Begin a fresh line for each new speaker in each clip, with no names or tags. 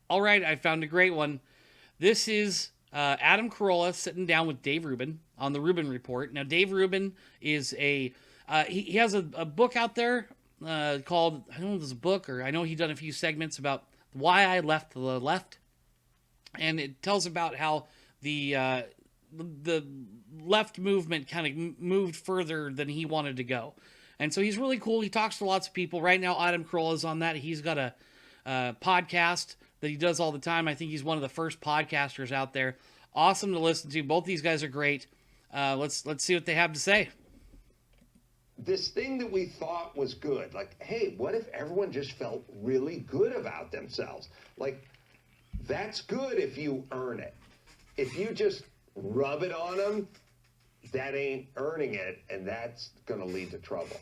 All right, I found a great one. This is Adam Carolla sitting down with Dave Rubin on the Rubin Report. Now, Dave Rubin is he has a book out there called, I don't know if it's a book, or I know he's done a few segments about why I left the left, and it tells about how the left movement kind of moved further than he wanted to go. And so he's really cool. He talks to lots of people. Right now, Adam Carolla is on that. He's got a podcast that he does all the time. I think he's one of the first podcasters out there. Awesome to listen to. Both these guys are great. Let's see what they have to say.
This thing that we thought was good, like, hey, what if everyone just felt really good about themselves? Like, that's good if you earn it. If you just rub it on them, that ain't earning it, and that's going to lead to trouble.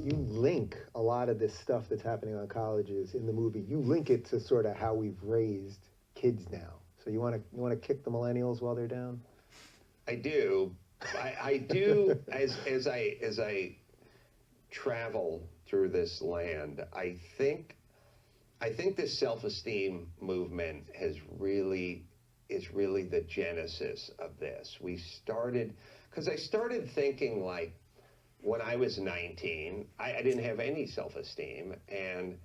You link a lot of this stuff that's happening on colleges in the movie. You link it to sort of how we've raised kids now. So you want to kick the millennials while they're down?
I do. I do as I travel through this land. I think this self-esteem movement is really the genesis of this. Because I started thinking, like, when I was 19, I didn't have any self-esteem, and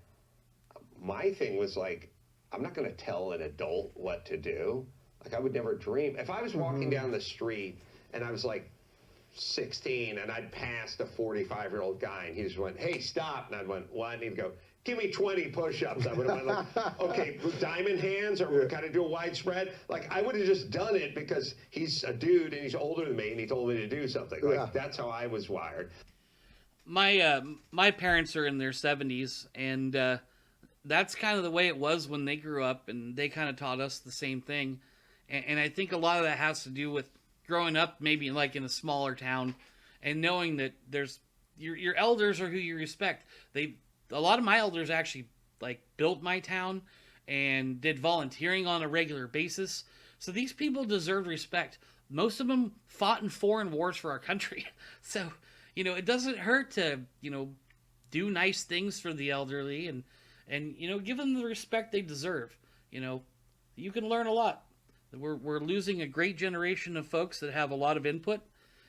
my thing was like, I'm not going to tell an adult what to do. Like, I would never dream. If I was walking down the street and I was like 16 and I'd passed a 45-year-old guy and he just went, hey, stop. And I went, what? And he'd go, give me 20 push-ups. I would have went like, okay, diamond hands, or we kind of do a widespread. Like, I would have just done it because he's a dude and he's older than me and he told me to do something. Like, that's how I was wired.
My parents are in their 70s, and that's kind of the way it was when they grew up, and they kind of taught us the same thing. And I think a lot of that has to do with growing up maybe like in a smaller town and knowing that there's your elders are who you respect. A lot of my elders actually like built my town and did volunteering on a regular basis. So these people deserve respect. Most of them fought in foreign wars for our country. So, it doesn't hurt to, do nice things for the elderly and give them the respect they deserve. You can learn a lot. We're losing a great generation of folks that have a lot of input,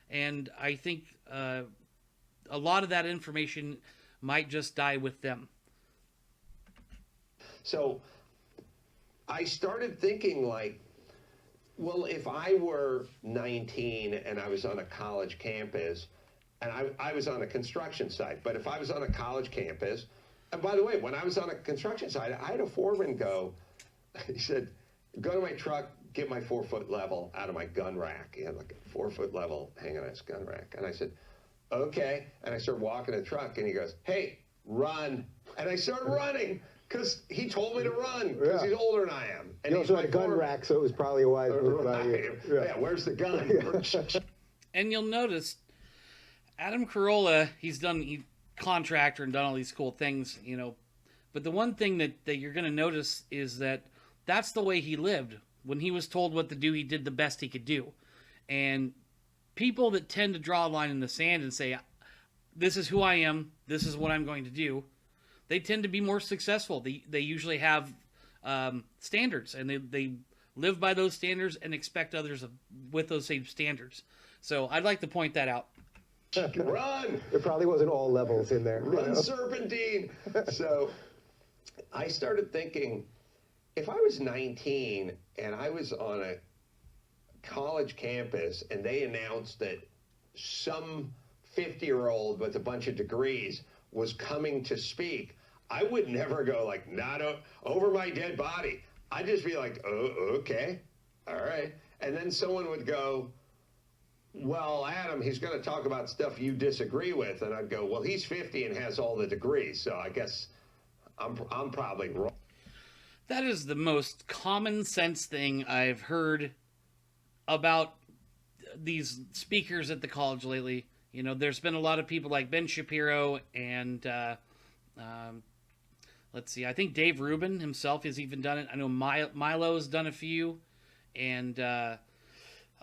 and I think a lot of that information might just die with them.
So I started thinking, like, well, if I were 19 and I was on a college campus, and I was on a construction site, but if I was on a college campus, and by the way, when I was on a construction site, I had a foreman go, he said, go to my truck, get my 4-foot level out of my gun rack. He had like a 4-foot level hanging on his gun rack. And I said, okay. And I started walking the truck, and he goes, hey, run. And I started running because he told me to run because he's older than I am. And
you also had a gun rack, so it was probably a wise move by you.
Yeah, where's the gun?
And you'll notice Adam Carolla, he contractor and done all these cool things, but the one thing that you're going to notice is that's the way he lived. When he was told what to do, he did the best he could do. And people that tend to draw a line in the sand and say, this is who I am, this is what I'm going to do, they tend to be more successful. They usually have standards, and they live by those standards and expect others with those same standards. So I'd like to point that out.
Run!
It probably wasn't all levels in there.
Run, serpentine! So I started thinking, if I was 19 and I was on a college campus and they announced that some 50-year-old with a bunch of degrees was coming to speak, I would never go like, not over my dead body. I'd just be like, oh, okay, all right. And then someone would go, well, Adam, he's going to talk about stuff you disagree with. And I'd go, well, he's 50 and has all the degrees, so I guess I'm probably wrong.
That is the most common sense thing I've heard about these speakers at the college lately. There's been a lot of people like Ben Shapiro and let's see, I think Dave Rubin himself has even done it. I know Milo's done a few, and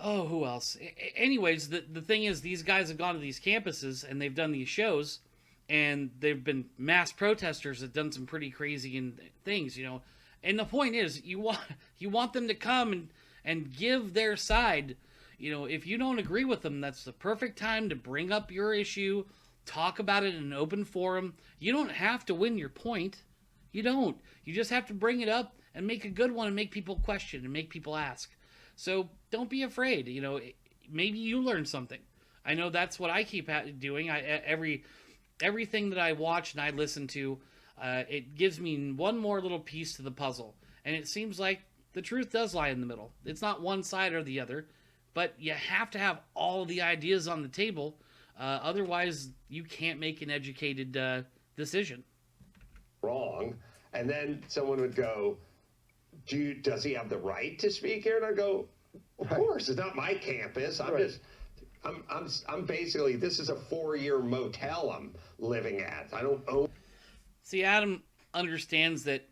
who else? Anyways, the thing is, these guys have gone to these campuses and they've done these shows, and they've been mass protesters that done some pretty crazy things, you know. And the point is, you want them to come and give their side. You know, if you don't agree with them, that's the perfect time to bring up your issue, talk about it in an open forum. You don't have to win your point. You don't. You just have to bring it up and make a good one and make people question and make people ask. So don't be afraid. You know, maybe you learn something. I know that's what I keep doing. Everything that I watch and I listen to, it gives me one more little piece to the puzzle. And it seems like the truth does lie in the middle. It's not one side or the other, but you have to have all of the ideas on the table. Otherwise, you can't make an educated decision.
Wrong. And then someone would go, does he have the right to speak here? And I go, of course, it's not my campus. I'm basically, this is a 4-year motel I'm living at. I don't own.
See, Adam understands that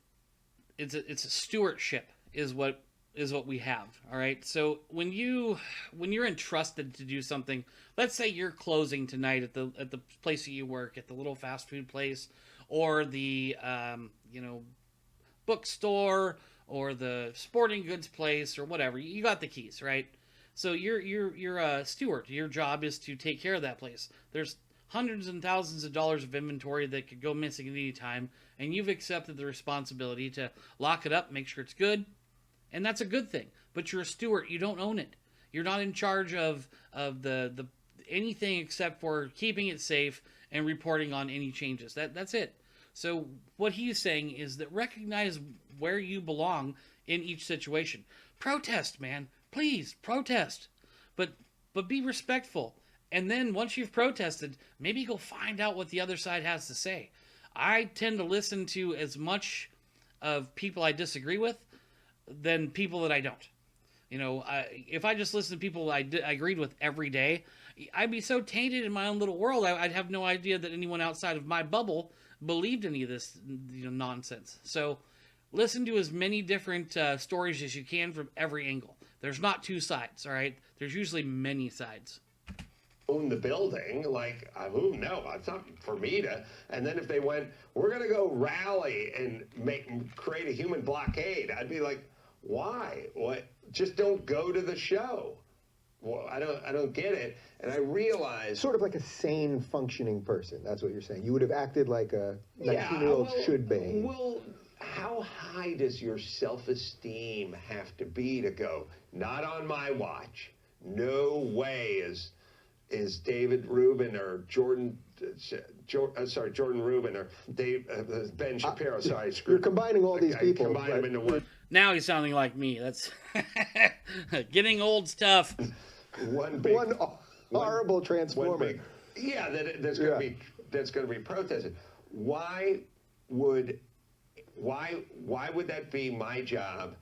it's a stewardship is what we have. All right. So when you're entrusted to do something, let's say you're closing tonight at the place that you work, at the little fast food place, or the bookstore, or the sporting goods place, or whatever. You got the keys, right? So you're a steward. Your job is to take care of that place. There's hundreds and thousands of dollars of inventory that could go missing at any time, and you've accepted the responsibility to lock it up, make sure it's good, and that's a good thing. But you're a steward. You don't own it. You're not in charge of the anything except for keeping it safe and reporting on any changes. That's it. So what he's saying is that recognize where you belong in each situation. Protest, man. Please, protest. But be respectful. And then once you've protested, maybe go find out what the other side has to say. I tend to listen to as much of people I disagree with than people that I don't. You know, if I just listen to people I agreed with every day, I'd be so tainted in my own little world, I'd have no idea that anyone outside of my bubble believed any of this nonsense. So listen to as many different stories as you can from every angle. There's not two sides, all right? There's usually many sides.
Own the building, like, no, it's not for me to. And then if they went, we're going to go rally and create a human blockade, I'd be like, why? What? Just don't go to the show. Well, I don't get it. And I realize,
sort of like a sane, functioning person. That's what you're saying. You would have acted like a 19-year-old should behave.
Well, how high does your self-esteem have to be to go, not on my watch? No way is David Rubin or Jordan Rubin or Ben Shapiro. Sorry,
you're combining all these people.
Combine them into one.
Now he's sounding like me. That's getting old's tough.
One
horrible transformer.
That's going to be protested. Why would that be my job?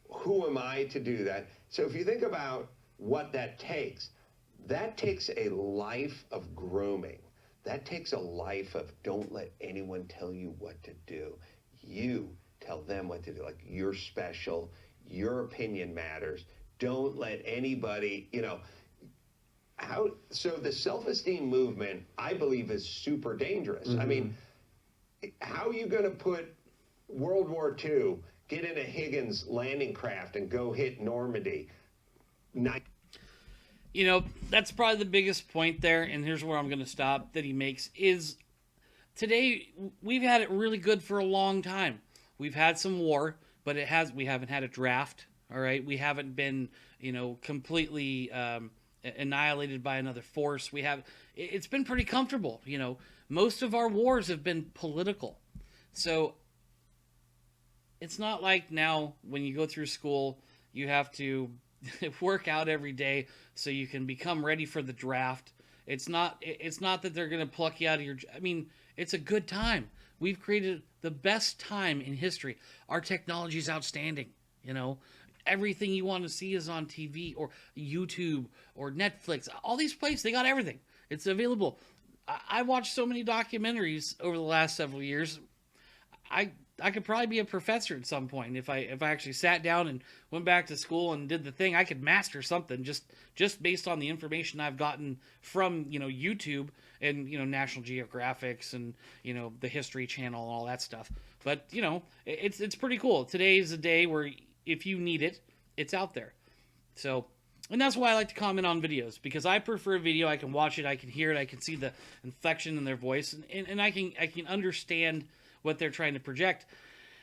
Who am I to do that? So if you think about what that takes a life of grooming. That takes a life of don't let anyone tell you what to do. You tell them what to do. Like, you're special. Your opinion matters. Don't let anybody, so the self-esteem movement, I believe, is super dangerous. Mm-hmm. I mean, how are you going to put World War II, get in a Higgins landing craft and go hit Normandy?
That's probably the biggest point there, and here's where I'm going to stop, that he makes, is today we've had it really good for a long time. We've had some war, but we haven't had a draft, all right? We haven't been, completely annihilated by another force. It's been pretty comfortable, Most of our wars have been political. So it's not like now when you go through school, you have to work out every day so you can become ready for the draft. It's not that they're going to pluck you out of it's a good time. We've created the best time in history. Our technology is outstanding. Everything you want to see is on TV or YouTube or Netflix. All these places, they got everything. It's available. I watched so many documentaries over the last several years. I could probably be a professor at some point if I actually sat down and went back to school and did the thing. I could master something just based on the information I've gotten from YouTube and National Geographics and the History Channel and all that stuff. But it's pretty cool. Today is a day where if you need it, it's out there. So. And that's why I like to comment on videos, because I prefer video. I can watch it, I can hear it, I can see the inflection in their voice, and I can understand what they're trying to project.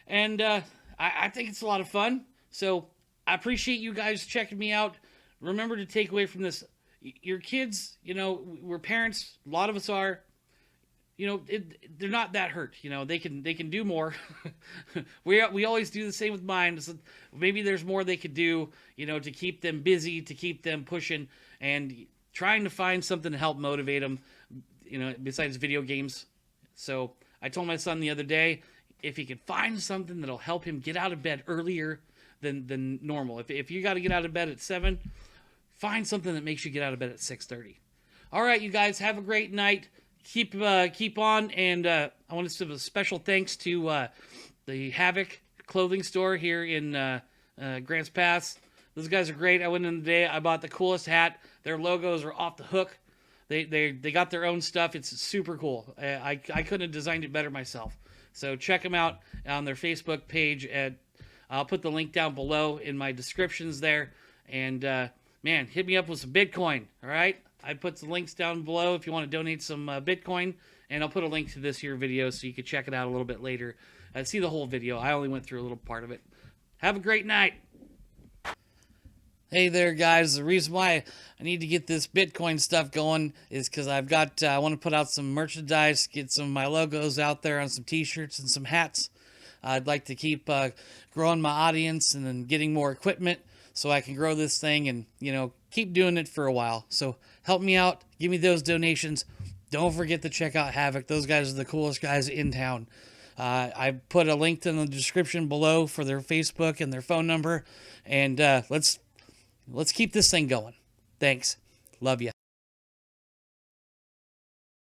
And I think it's a lot of fun. So I appreciate you guys checking me out. Remember to take away from this, your kids, we're parents, a lot of us are, they're not that hurt. They can do more. we always do the same with mine. So maybe there's more they could do, to keep them busy, to keep them pushing, and trying to find something to help motivate them, besides video games. So I told my son the other day, if he could find something that'll help him get out of bed earlier than normal. If you got to get out of bed at 7, find something that makes you get out of bed at 6:30. All right, you guys, have a great night. Keep on, and I want to give a special thanks to the Havoc clothing store here in Grants Pass. Those guys are great. I went in today. I bought the coolest hat. Their logos are off the hook. They got their own stuff. It's super cool. I couldn't have designed it better myself. So check them out on their Facebook page. I'll put the link down below in my descriptions there. And man, hit me up with some Bitcoin. All right. I put the links down below if you want to donate some Bitcoin, and I'll put a link to this here video so you can check it out a little bit later. See the whole video. I only went through a little part of it. Have a great night. Hey there, guys. The reason why I need to get this Bitcoin stuff going is because I want to put out some merchandise, get some of my logos out there on some t-shirts and some hats. I'd like to keep growing my audience and then getting more equipment so I can grow this thing and, keep doing it for a while. So help me out. Give me those donations. Don't forget to check out Havoc. Those guys are the coolest guys in town. I put a link in the description below for their Facebook and their phone number. And let's keep this thing going. Thanks. Love you.